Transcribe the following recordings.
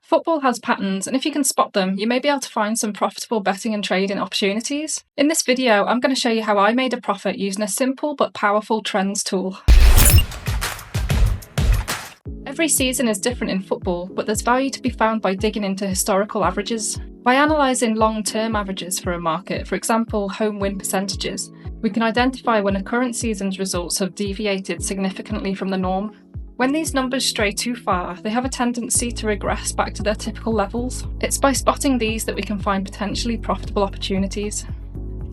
Football has patterns, and if you can spot them, you may be able to find some profitable betting and trading opportunities. In this video, I'm going to show you how I made a profit using a simple but powerful trends tool. Every season is different in football, but there's value to be found by digging into historical averages. By analysing long-term averages for a market, for example home win percentages, we can identify when a current season's results have deviated significantly from the norm. When these numbers stray too far, they have a tendency to regress back to their typical levels. It's by spotting these that we can find potentially profitable opportunities.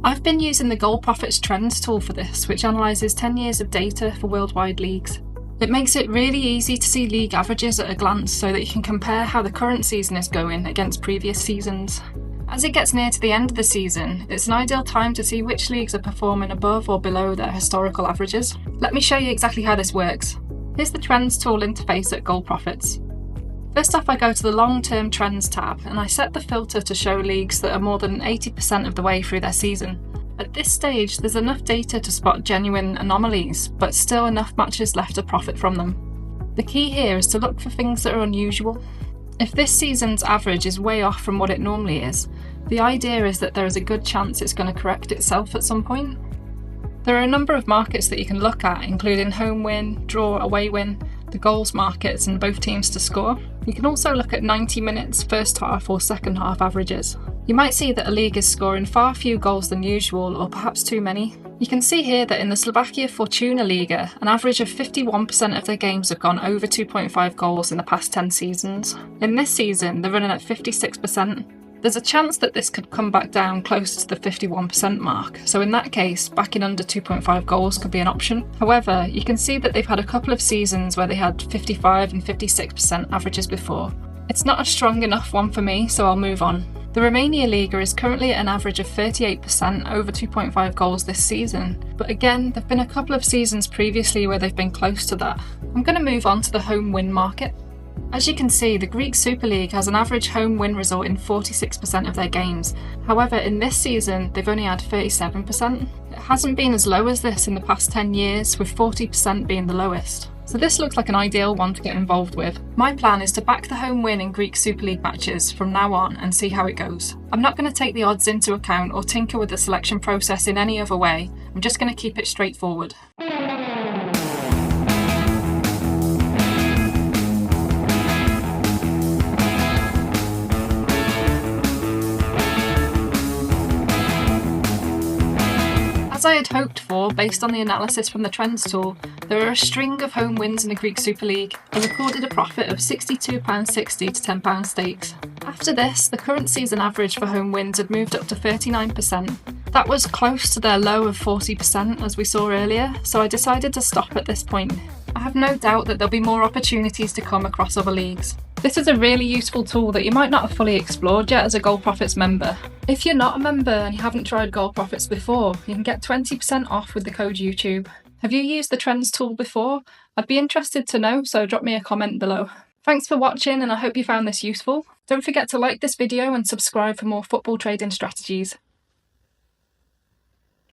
I've been using the Goal Profits Trends tool for this, which analyses 10 years of data for worldwide leagues. It makes it really easy to see league averages at a glance so that you can compare how the current season is going against previous seasons. As it gets near to the end of the season, it's an ideal time to see which leagues are performing above or below their historical averages. Let me show you exactly how this works. Here's the Trends tool interface at Goal Profits. First off, I go to the Long-Term Trends tab and I set the filter to show leagues that are more than 80% of the way through their season. At this stage, there's enough data to spot genuine anomalies, but still enough matches left to profit from them. The key here is to look for things that are unusual. If this season's average is way off from what it normally is, the idea is that there is a good chance it's going to correct itself at some point. There are a number of markets that you can look at, including home win, draw, away win, the goals markets and both teams to score. You can also look at 90 minutes, first half or second half averages. You might see that a league is scoring far fewer goals than usual, or perhaps too many. You can see here that in the Slovakia Fortuna Liga, an average of 51% of their games have gone over 2.5 goals in the past 10 seasons. In this season, they're running at 56%. There's a chance that this could come back down closer to the 51% mark, so in that case, backing under 2.5 goals could be an option. However, you can see that they've had a couple of seasons where they had 55 and 56% averages before. It's not a strong enough one for me, so I'll move on. The Romania Liga is currently at an average of 38% over 2.5 goals this season, but again, there've been a couple of seasons previously where they've been close to that. I'm going to move on to the home win market. As you can see, the Greek Super League has an average home win result in 46% of their games. However, in this season, they've only had 37%. It hasn't been as low as this in the past 10 years, with 40% being the lowest. So this looks like an ideal one to get involved with. My plan is to back the home win in Greek Super League matches from now on and see how it goes. I'm not going to take the odds into account or tinker with the selection process in any other way. I'm just going to keep it straightforward. As I had hoped for, based on the analysis from the Trends tool, there are a string of home wins in the Greek Super League. I recorded a profit of £62.60 to £10 stakes. After this, the current season average for home wins had moved up to 39%. That was close to their low of 40% as we saw earlier, so I decided to stop at this point. I have no doubt that there'll be more opportunities to come across other leagues. This is a really useful tool that you might not have fully explored yet as a Goal Profits member. If you're not a member and you haven't tried Goal Profits before, you can get 20% off with the code YouTube. Have you used the Trends tool before? I'd be interested to know, so drop me a comment below. Thanks for watching and I hope you found this useful. Don't forget to like this video and subscribe for more football trading strategies.